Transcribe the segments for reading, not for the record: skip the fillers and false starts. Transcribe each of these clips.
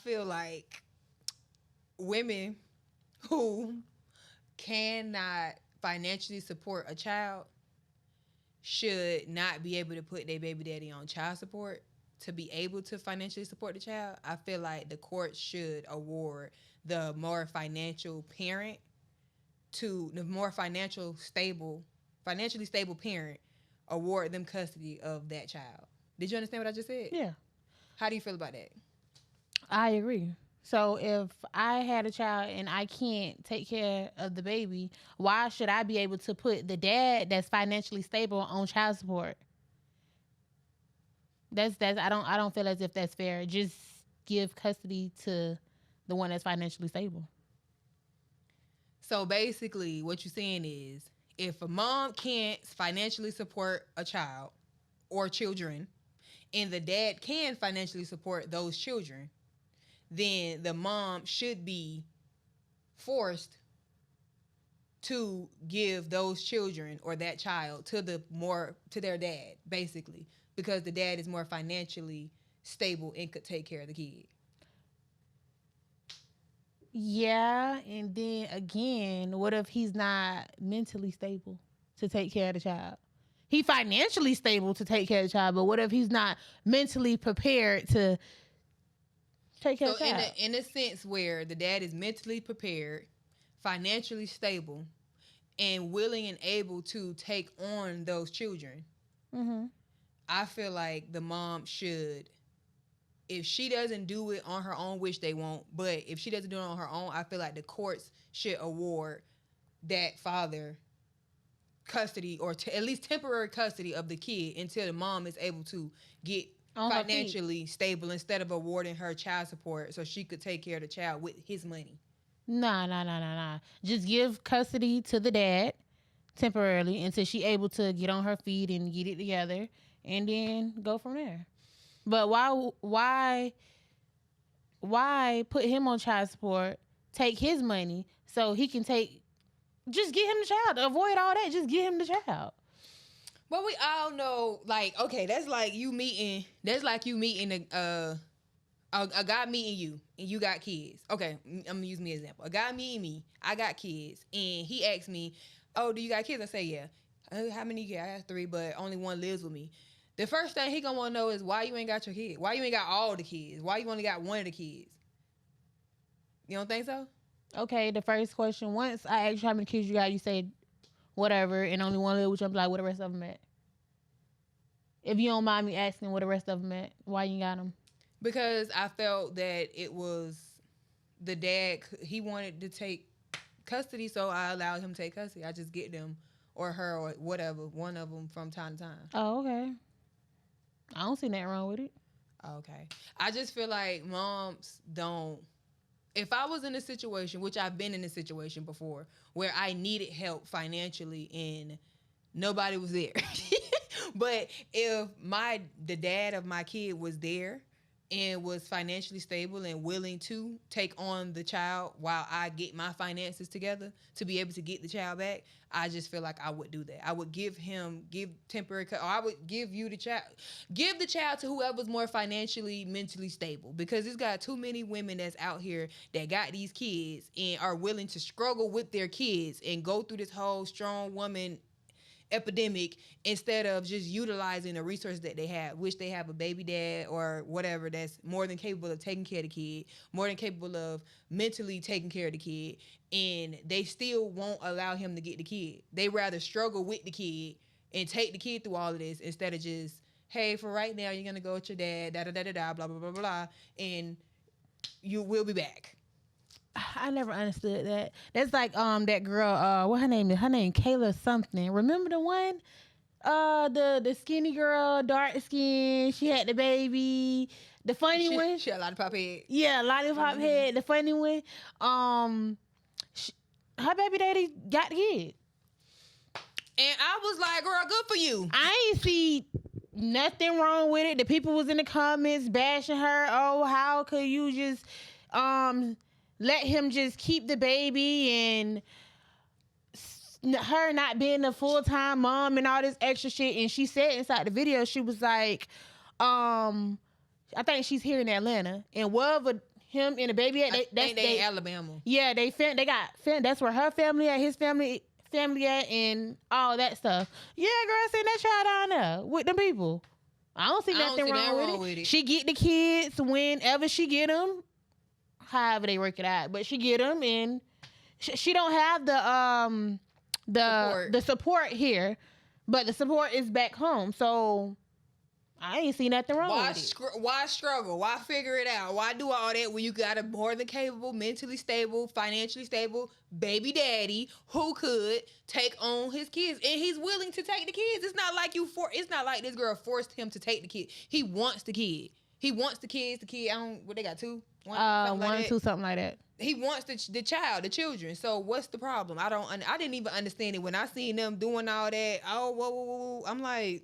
feel like women who cannot financially support a child should not be able to put their baby daddy on child support to be able to financially support the child. I feel like the court should award the more financial parent to the more financially stable parent, award them custody of that child. Did you understand what I just said? Yeah, How do you feel about that? I agree. So if I had a child and I can't take care of the baby, why should I be able to put the dad that's financially stable on child support? That's I don't feel as if that's fair. Just give custody to the one that's financially stable. So basically, what you're saying is if a mom can't financially support a child or children, and the dad can financially support those children, then the mom should be forced to give those children or that child to their dad, basically, because the dad is more financially stable and could take care of the kid. Yeah, and then again, what if he's not mentally stable to take care of the child? He financially stable to take care of the child, but what if he's not mentally prepared to take care So of the child? in a sense where the dad is mentally prepared, financially stable, and willing and able to take on those children, Mm-hmm. I feel like the mom should, if she doesn't do it on her own, which they won't, but if she doesn't do it on her own, I feel like the courts should award that father custody or at least temporary custody of the kid until the mom is able to get On her feet. financially stable instead of awarding her child support so she could take care of the child with his money. Nah, nah, nah, nah, nah. Just give custody to the dad temporarily until she able to get on her feet and get it together, and then go from there. But why put him on child support? Take his money so he can take. Just get him the child. Avoid all that. Just get him the child. But we all know, like, okay, that's like you meeting a guy meeting you and you got kids. Okay, I'm gonna use me as an example. A guy meeting me, I got kids, and he asked me, "Oh, do you got kids?" I say, "Yeah." How many kids? I have 3, but only one lives with me. The first thing he gonna want to know is why you ain't got your kid. Why you ain't got all the kids? Why you only got one of the kids? You don't think so? Okay, the first question. Once I asked you how many kids you got, you said whatever, and only one live with you. I'm like, where the rest of them at? If you don't mind me asking where the rest of them at, why you got them? Because I felt that it was the dad. He wanted to take custody, so I allowed him to take custody. I just get them or her or whatever, one of them from time to time. Oh, okay. I don't see nothing wrong with it. Okay. I just feel like moms don't. If I was in a situation, which I've been in a situation before, where I needed help financially and nobody was there, but if the dad of my kid was there and was financially stable and willing to take on the child while I get my finances together to be able to get the child back, I just feel like I would do that. I would give temporary, or I would give the child to whoever's more financially, mentally stable, because it's got too many women that's out here that got these kids and are willing to struggle with their kids and go through this whole strong woman epidemic instead of just utilizing the resources that they have, which they have a baby dad or whatever that's more than capable of taking care of the kid, more than capable of mentally taking care of the kid, and they still won't allow him to get the kid. They rather struggle with the kid and take the kid through all of this instead of just, hey, for right now you're gonna go with your dad, da da da da da, blah blah blah blah blah, and you will be back. I never understood that. That's like that girl. What her name is? Her name Kayla something. Remember the one? The skinny girl, dark skin. She had the baby. The funny one. She had a lot of pop head. Yeah, lollipop head. The funny one. Sh Her baby daddy got the kid. And I was like, girl, good for you. I ain't see nothing wrong with it. The people was in the comments bashing her. Oh, how could you just let him just keep the baby, and her not being a full-time mom and all this extra shit. And she said inside the video, she was like, I think she's here in Atlanta, and wherever him and the baby at. They in Alabama. Yeah, they got that's where her family at, his family at, and all that stuff. Yeah, girl, send that child down there with them people. I don't see nothing wrong with it. She get the kids whenever she get them, however they work it out. But she get them, and she don't have the support here, but the support is back home. So I ain't see nothing wrong with it. Why struggle? Why figure it out? Why do all that when you got a more than capable, mentally stable, financially stable baby daddy who could take on his kids, and he's willing to take the kids? It's not like it's not like this girl forced him to take the kid. He wants the kid. He wants the kids. The kid. What they got, two? One or two, something like that. He wants the children. So what's the problem? I didn't even understand it when I seen them doing all that. Oh, whoa. I'm like,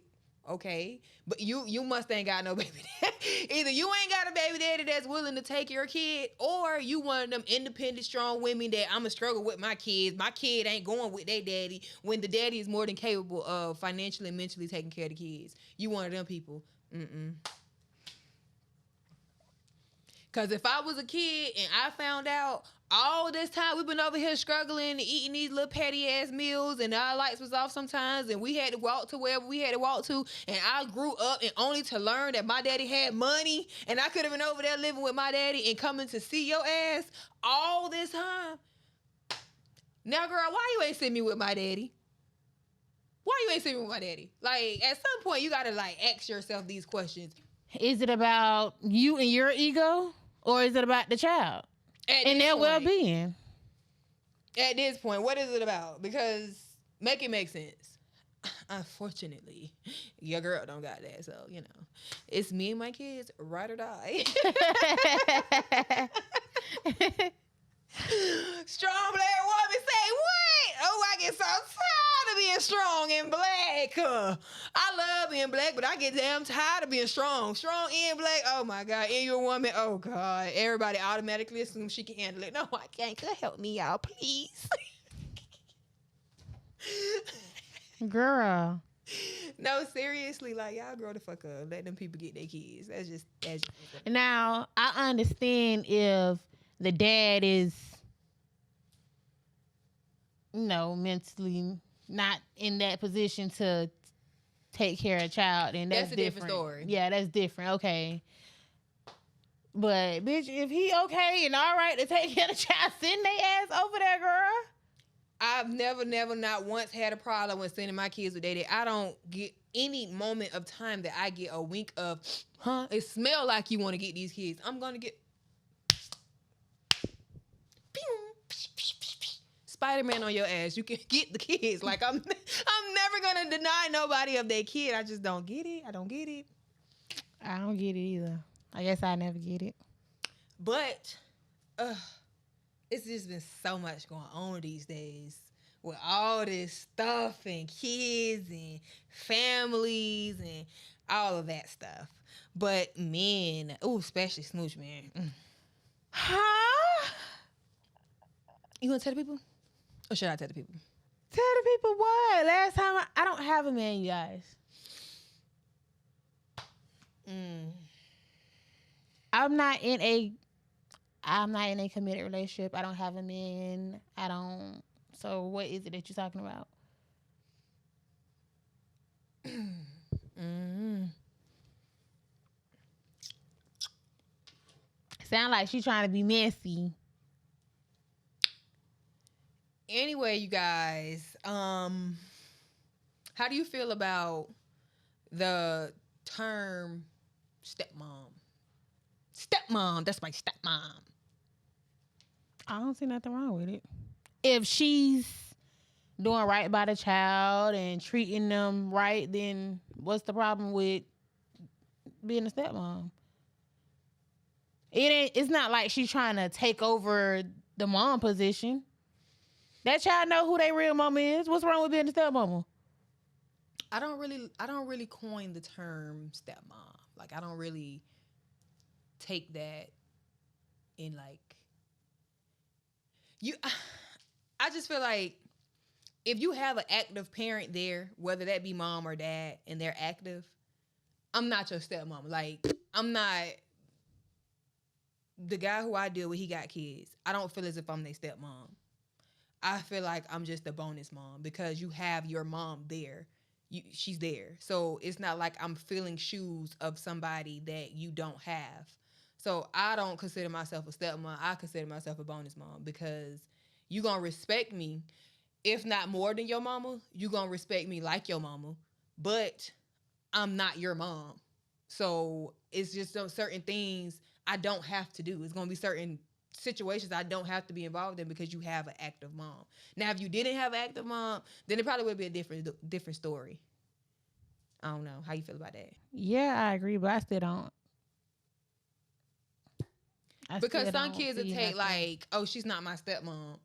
okay, but you must ain't got no baby daddy. Either you ain't got a baby daddy that's willing to take your kid, or you one of them independent, strong women that I'ma struggle with my kids. My kid ain't going with their daddy when the daddy is more than capable of financially and mentally taking care of the kids. You one of them people. Because if I was a kid and I found out all this time we've been over here struggling, eating these little petty ass meals, and our lights was off sometimes, and we had to walk to wherever we had to walk to, and I grew up and only to learn that my daddy had money, and I could have been over there living with my daddy and coming to see your ass all this time. Now, girl, why you ain't send me with my daddy? Why you ain't send me with my daddy? Like, at some point, you gotta like ask yourself these questions. Is it about you and your ego, or is it about the child and their well-being? At this point, what is it about? Because make it make sense. Unfortunately, your girl don't got that, so it's me and my kids, ride or die. Strong black woman say, what? Oh, I get so tired of being strong and black. I love being black, but I get damn tired of being strong. Strong and black. Oh my God. And you're a woman. Oh God. Everybody automatically assumes she can handle it. No, I can't. Could help me out, please. Girl. No, seriously, like y'all grow the fuck up. Let them people get their kids. That's just Now, I understand if the dad is, mentally not in that position to take care of a child, and that's a different story. Yeah, that's different. Okay. But, bitch, if he okay and all right to take care of the child, send their ass over there, girl. I've never, not once had a problem with sending my kids with their dad. I don't get any moment of time that I get a wink of, it smell like you want to get these kids. I'm going to get Spider-Man on your ass. You can get the kids. Like, I'm never going to deny nobody of their kid. I just don't get it. I don't get it. I don't get it either. I guess I never get it. But, it's just been so much going on these days with all this stuff and kids and families and all of that stuff. But men, especially Smooch, man. Huh? You gonna tell the people? Or should I tell the people? Tell the people what? Last time I don't have a man, you guys. I'm not in a committed relationship. I don't have a man. So what is it that you're talking about? Sound like she's trying to be messy. Anyway, you guys, how do you feel about the term stepmom? Stepmom, that's my stepmom. I don't see nothing wrong with it. If she's doing right by the child and treating them right, then what's the problem with being a stepmom? It's not like she's trying to take over the mom position. That child know who their real mama is. What's wrong with being a stepmama? I don't really coin the term stepmom. Like, I don't really take that in like I just feel like if you have an active parent there, whether that be mom or dad, and they're active, I'm not your stepmom. Like, I'm not the guy who I deal with, he got kids. I don't feel as if I'm their stepmom. I feel like I'm just a bonus mom because you have your mom there. She's there. So it's not like I'm filling shoes of somebody that you don't have. So I don't consider myself a stepmom. I consider myself a bonus mom because you going to respect me. If not more than your mama, you going to respect me like your mama. But I'm not your mom. So it's just some certain things I don't have to do. It's going to be certain situations I don't have to be involved in because you have an active mom. Now, if you didn't have an active mom, then it probably would be a different story. I don't know. How you feel about that? Yeah, I agree, but I still don't. Because some kids will take like, oh, she's not my stepmom.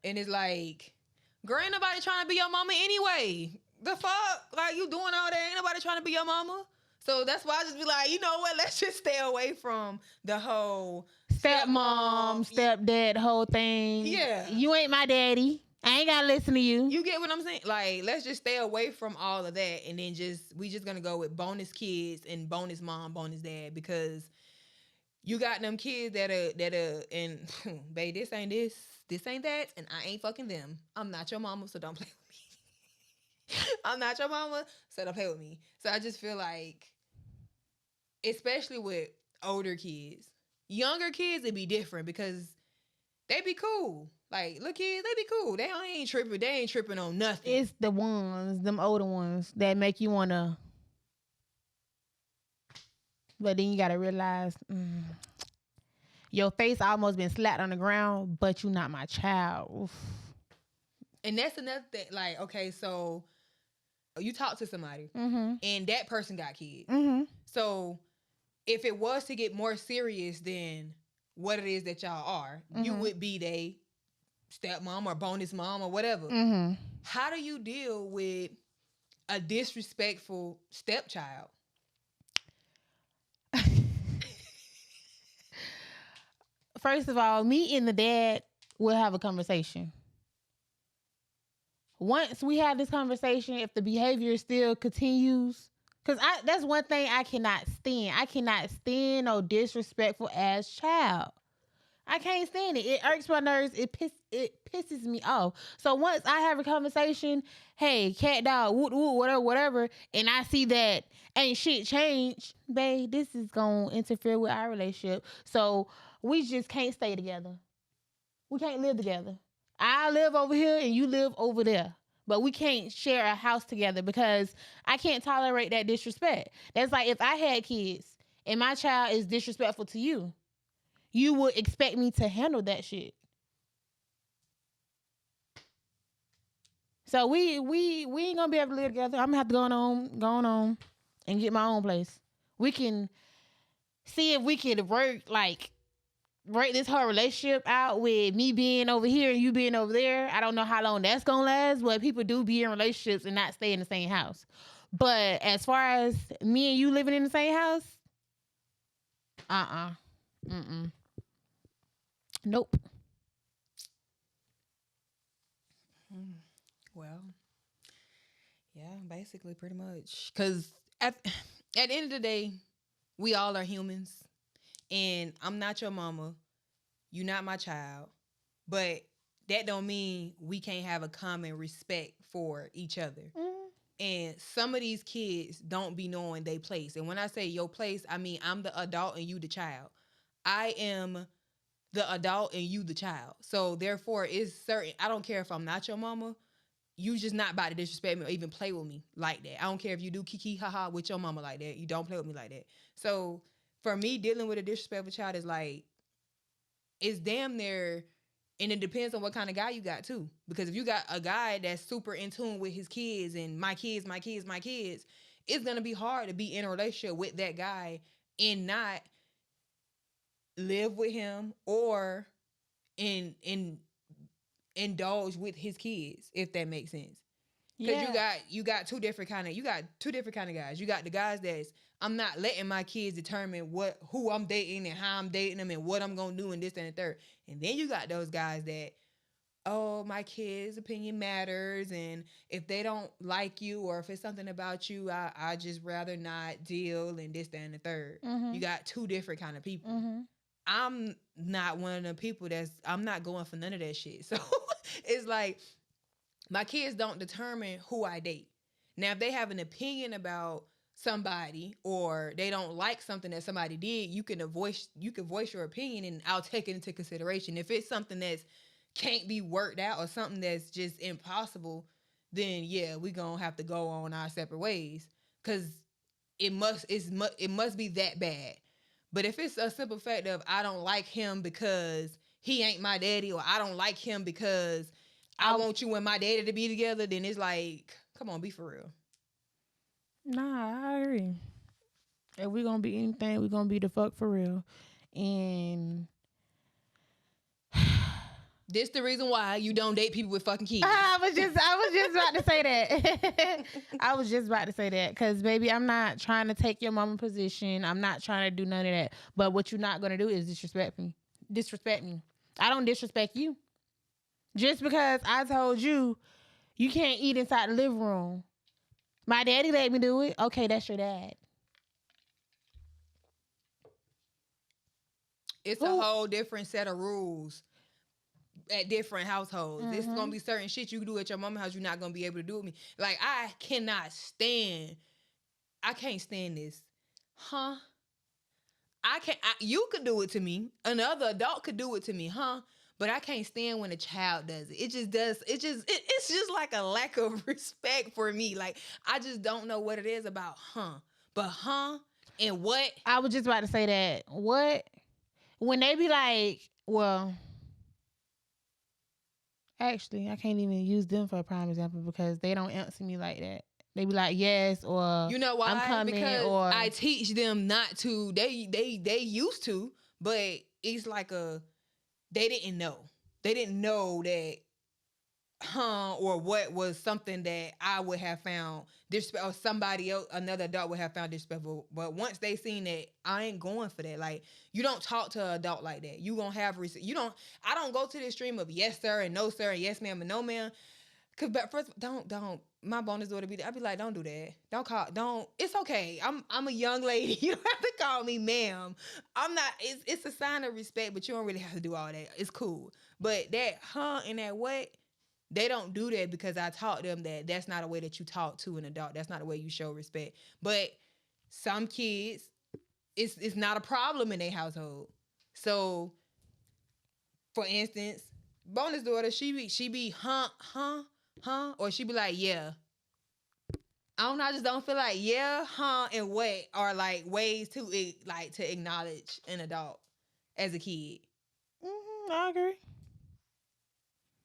And it's like, girl, ain't nobody trying to be your mama anyway. The fuck? Like, you doing all that? Ain't nobody trying to be your mama. So that's why I just be like, you know what? Let's just stay away from the whole stepmom, stepdad, whole thing. Yeah. You ain't my daddy. I ain't gotta listen to you. You get what I'm saying? Like, let's just stay away from all of that, and then we just gonna go with bonus kids and bonus mom, bonus dad, because you got them kids that are and babe, this ain't that, and I ain't fucking them. I'm not your mama, so don't play with me. I'm not your mama, so don't play with me. So I just feel like, especially with older kids, younger kids, it'd be different because they be cool. Like, look, kids, they be cool. They ain't tripping. They ain't tripping on nothing. It's the ones, them older ones, that make you wanna. But then you gotta realize, your face almost been slapped on the ground, but you not my child. Oof. And that's another thing. Like, okay, so you talk to somebody, and that person got kids. So if it was to get more serious than what it is that y'all are, you would be they stepmom or bonus mom or whatever. How do you deal with a disrespectful stepchild? First of all, me and the dad will have a conversation. Once we have this conversation, if the behavior still continues, because that's one thing I cannot stand. I cannot stand no disrespectful ass child. I can't stand it. It irks my nerves. It pisses me off. So once I have a conversation, hey, cat, dog, woot, woot, whatever, and I see that ain't shit changed, babe, this is going to interfere with our relationship. So we just can't stay together. We can't live together. I live over here and you live over there. But we can't share a house together because I can't tolerate that disrespect. That's like if I had kids and my child is disrespectful to you, you would expect me to handle that shit. So we ain't gonna be able to live together. I'm gonna have to go on and get my own place. We can see if we can work this whole relationship out with me being over here and you being over there. I don't know how long that's gonna last, but people do be in relationships and not stay in the same house. But as far as me and you living in the same house, nope. Well, yeah, basically, pretty much. Because at the end of the day, we all are humans. And I'm not your mama. You're not my child. But that don't mean we can't have a common respect for each other. And some of these kids don't be knowing their place. And when I say your place, I mean I'm the adult and you the child. I am the adult and you the child. So therefore, it's certain. I don't care if I'm not your mama. You just not about to disrespect me or even play with me like that. I don't care if you do kiki haha with your mama like that. You don't play with me like that. So for me, dealing with a disrespectful child is like, it's damn near, and it depends on what kind of guy you got too. Because if you got a guy that's super in tune with his kids and my kids, it's gonna be hard to be in a relationship with that guy and not live with him or indulge with his kids, if that makes sense. Because you got two different kind of guys. You got the guys that's, I'm not letting my kids determine who I'm dating and how I'm dating them and what I'm gonna do and this and the third. And then you got those guys that, oh, my kids' opinion matters, and if they don't like you or if it's something about you, I just rather not deal and this, that, and the third. You got two different kind of people. I'm not one of the people I'm not going for none of that shit. So it's like my kids don't determine who I date. Now, if they have an opinion about somebody or they don't like something that somebody did, you can voice your opinion and I'll take it into consideration. If it's something that's can't be worked out or something that's just impossible, then yeah, we gonna have to go on our separate ways because it must be that bad. But if it's a simple fact of I don't like him because he ain't my daddy, or I don't like him because I want you and my daddy to be together, then it's like, come on, be for real. Nah, I agree. If we gonna be anything, we gonna be the fuck for real. And this the reason why you don't date people with fucking kids. I was just about to say that. I was just about to say that because, baby, I'm not trying to take your mama position. I'm not trying to do none of that. But what you're not gonna do is disrespect me. Disrespect me. I don't disrespect you. Just because I told you you can't eat inside the living room. My daddy let me do it. Okay, that's your dad. It's a whole different set of rules at different households. It's gonna be certain shit you can do at your mama's house you're not gonna be able to do with me. Like I can't stand this. Huh? You could do it to me. Another adult could do it to me, huh? But I can't stand when a child does it. It's just like a lack of respect for me. Like I just don't know what it is about, huh? But and what? I was just about to say that. What? When they be like, well, actually, I can't even use them for a prime example because they don't answer me like that. They be like, yes, or you know why? I'm coming, because or I teach them not to. They used to, but it's like they didn't know. They didn't know that or what was something that I would have found disrespectful, or somebody else, another adult would have found disrespectful. But once they seen that, I ain't going for that. Like, you don't talk to an adult like that. You gonna have I don't go to the extreme of yes sir and no sir and yes ma'am and no ma'am. Cause but first, don't. My bonus daughter I'd be like, don't do that. Don't. It's okay. I'm a young lady. You don't have to call me ma'am. I'm not. It's a sign of respect, but you don't really have to do all that. It's cool. But that and that what, they don't do that because I taught them that that's not a way that you talk to an adult. That's not a way you show respect. But some kids, it's not a problem in their household. So, for instance, bonus daughter, she be or she be like, yeah. I don't know, I just don't feel like yeah, and what are like ways to acknowledge an adult as a kid. I agree.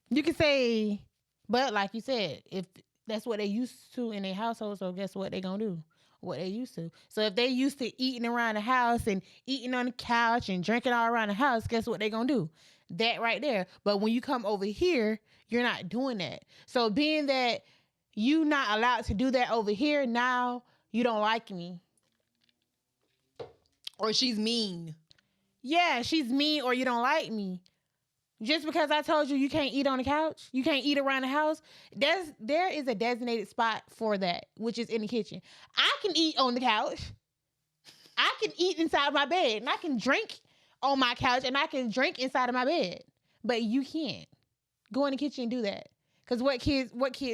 You can say, but like you said, if that's what they used to in their household, so guess what they gonna do? What they used to. So if they used to eating around the house and eating on the couch and drinking all around the house, guess what they gonna do? That right there. But when you come over here, you're not doing that. So being that you not allowed to do that over here, now you don't like me. Or she's mean. Yeah, she's mean or you don't like me. Just because I told you can't eat on the couch, you can't eat around the house, there is a designated spot for that, which is in the kitchen. I can eat on the couch. I can eat inside my bed, and I can drink on my couch, and I can drink inside of my bed. But you can't. Go in the kitchen and do that. Because what kids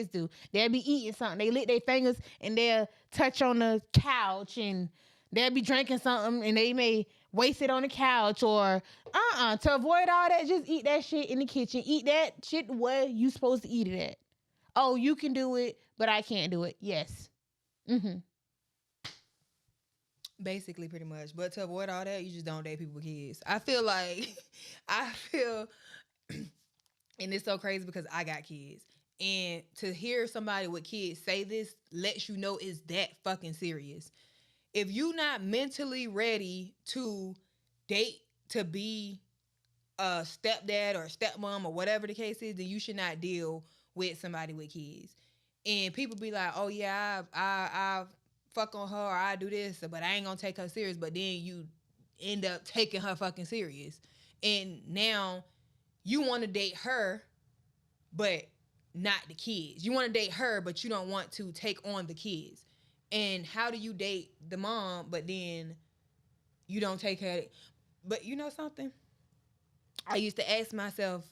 do? They'll be eating something. They lick their fingers, and they'll touch on the couch, and they'll be drinking something, and they may waste it on the couch, or to avoid all that, just eat that shit in the kitchen. Eat that shit where you supposed to eat it at. Oh, you can do it, but I can't do it. Yes. Basically, pretty much. But to avoid all that, you just don't date people with kids. I feel, and it's so crazy because I got kids. And to hear somebody with kids say this lets you know it's that fucking serious. If you're not mentally ready to date to be a stepdad or a stepmom or whatever the case is, then you should not deal with somebody with kids. And people be like, oh yeah, I fuck on her or I do this, but I ain't gonna take her serious. But then you end up taking her fucking serious. And now you want to date her, but not the kids. You want to date her, but you don't want to take on the kids. And how do you date the mom, but then you don't take her? But you know something? I used to ask myself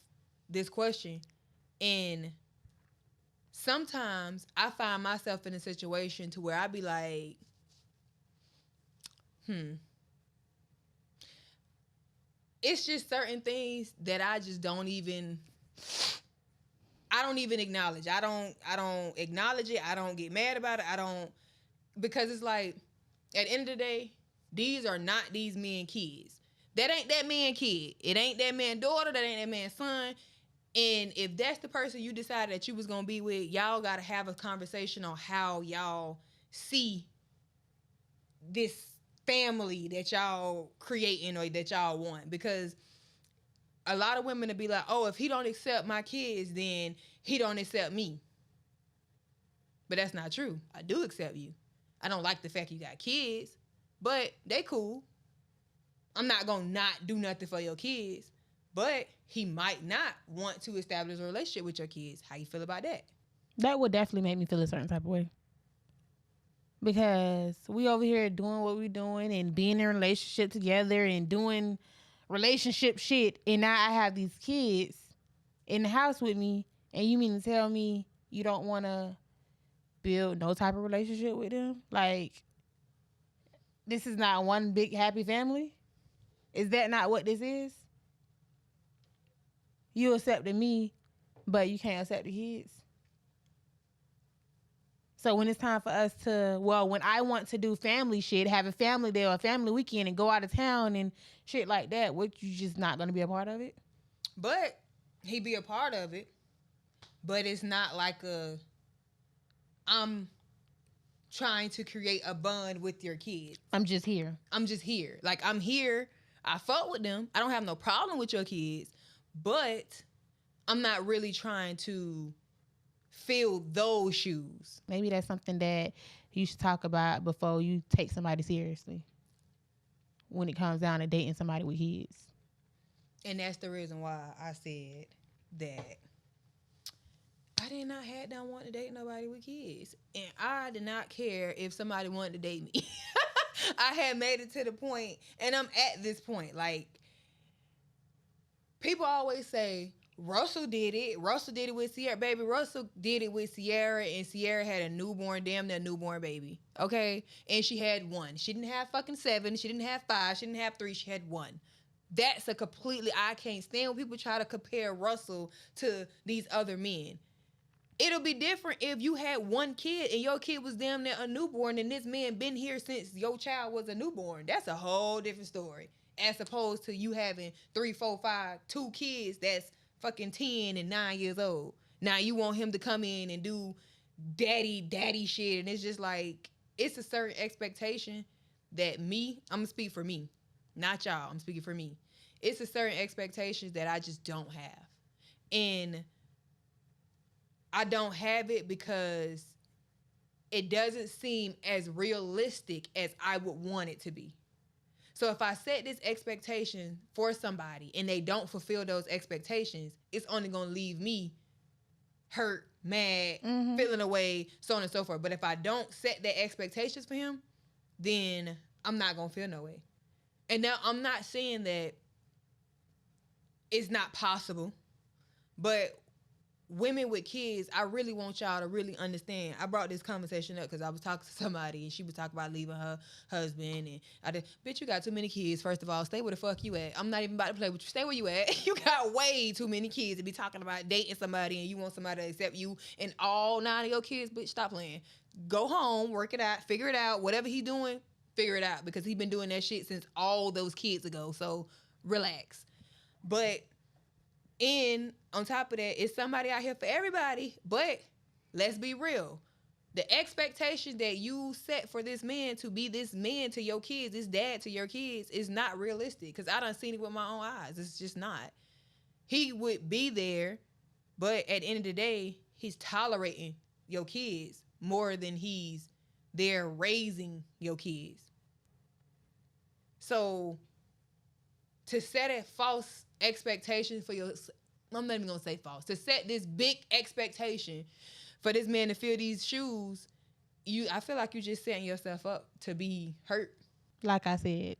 this question, and sometimes I find myself in a situation to where I be like, hmm, it's just certain things that I just I don't even acknowledge. I don't acknowledge it. I don't get mad about it. I don't, because it's like, at the end of the day, these are not these men kids. That ain't that man kid. It ain't that man daughter. That ain't that man's son. And if that's the person you decided that you was gonna be with, y'all gotta have a conversation on how y'all see this family that y'all creating or that y'all want. Because a lot of women will be like, oh, if he don't accept my kids, then he don't accept me. But that's not true. I do accept you. I don't like the fact you got kids, but they cool. I'm not gonna not do nothing for your kids, but he might not want to establish a relationship with your kids. How you feel about that? That would definitely make me feel a certain type of way. Because we over here doing what we doing and being in a relationship together and doing relationship shit, and now I have these kids in the house with me, and you mean to tell me you don't want to build no type of relationship with them? Like, this is not one big happy family? Is that not what this is? You accepted me, but you can't accept the kids. So when it's time for us to, well, when I want to do family shit, have a family day or a family weekend and go out of town and shit like that, what, you just not going to be a part of it? But he be a part of it, but it's not like I'm trying to create a bond with your kids. I'm just here. I'm just here. Like, I'm here. I fuck with them. I don't have no problem with your kids, but I'm not really trying to fill those shoes. Maybe that's something that you should talk about before you take somebody seriously when it comes down to dating somebody with kids. And that's the reason why I said that I did not have done want to date nobody with kids. And I did not care if somebody wanted to date me. I had made it to the point, and I'm at this point. Like, people always say, Russell did it. Russell did it with Sierra. Baby, Russell did it with Sierra, and Sierra had a newborn, damn near newborn baby. Okay? And she had one. She didn't have fucking 7. She didn't have 5. She didn't have 3. She had 1. That's a completely, I can't stand when people try to compare Russell to these other men. It'll be different if you had one kid and your kid was damn near a newborn and this man been here since your child was a newborn. That's a whole different story. As opposed to you having 3, 4, 5, 2 kids that's fucking 10 and 9 years old. Now you want him to come in and do daddy shit, and it's just like, it's a certain expectation that I'm gonna speak for me, not y'all, I'm speaking for me. It's a certain expectation that I just don't have. And I don't have it because it doesn't seem as realistic as I would want it to be. So if I set this expectation for somebody and they don't fulfill those expectations, it's only going to leave me hurt, mad, feeling away, so on and so forth. But if I don't set the expectations for him, then I'm not going to feel no way. And now I'm not saying that it's not possible, but women with kids, I really want y'all to really understand. I brought this conversation up because I was talking to somebody and she was talking about leaving her husband, and I did, bitch, you got too many kids. First of all, stay where the fuck you at. I'm not even about to play with you. Stay where you at. You got way too many kids to be talking about dating somebody and you want somebody to accept you and all 9 of your kids. Bitch, stop playing. Go home, work it out, figure it out. Whatever he doing, figure it out, because he been doing that shit since all those kids ago. So relax. But on top of that, it's somebody out here for everybody. But let's be real. The expectation that you set for this man to be this man to your kids, this dad to your kids, is not realistic. Because I done seen it with my own eyes. It's just not. He would be there, but at the end of the day, he's tolerating your kids more than he's there raising your kids. So to set a false expectation for your, I'm not even gonna say false, to set this big expectation for this man to fill these shoes, I feel like you're just setting yourself up to be hurt. Like I said,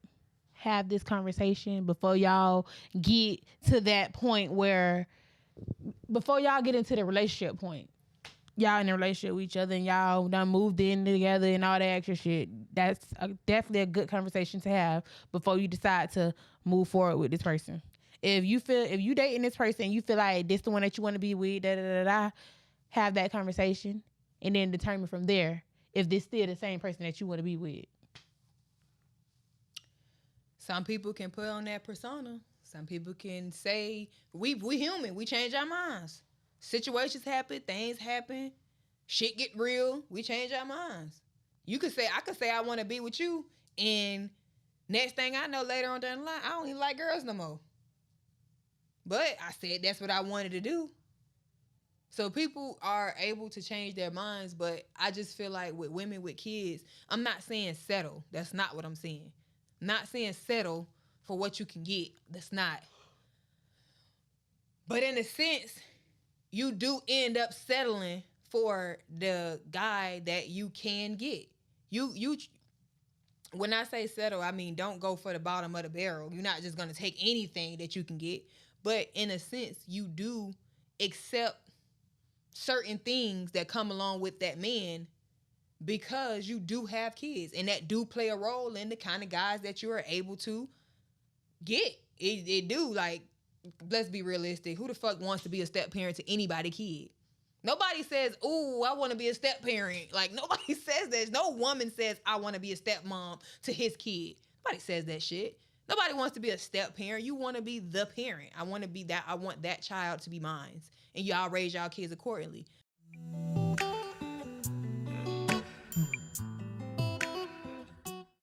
have this conversation before y'all get to that point where, before y'all get into the relationship point, y'all in a relationship with each other and y'all done moved in together and all that extra shit. That's definitely a good conversation to have before you decide to move forward with this person. If you dating this person and you feel like this the one that you want to be with, have that conversation and then determine from there if this still the same person that you want to be with. Some people can put on that persona. Some people can say, we human, we change our minds. Situations happen, things happen, shit get real, we change our minds. I could say I want to be with you, and next thing I know, later on down the line, I don't even like girls no more. But I said that's what I wanted to do. So people are able to change their minds, but I just feel like with women with kids, I'm not saying settle. That's not what I'm saying. I'm not saying settle for what you can get. That's not. But in a sense, you do end up settling for the guy that you can get. You when I say settle, I mean don't go for the bottom of the barrel. You're not just going to take anything that you can get. But in a sense, you do accept certain things that come along with that man because you do have kids, and that do play a role in the kind of guys that you are able to get. It do. Like, let's be realistic. Who the fuck wants to be a step parent to anybody's kid? Nobody says, "Ooh, I want to be a step parent." Like, nobody says that. No woman says, "I want to be a stepmom to his kid." Nobody says that shit. Nobody wants to be a step parent. You want to be the parent. I want to be that. I want that child to be mine. And y'all raise y'all kids accordingly.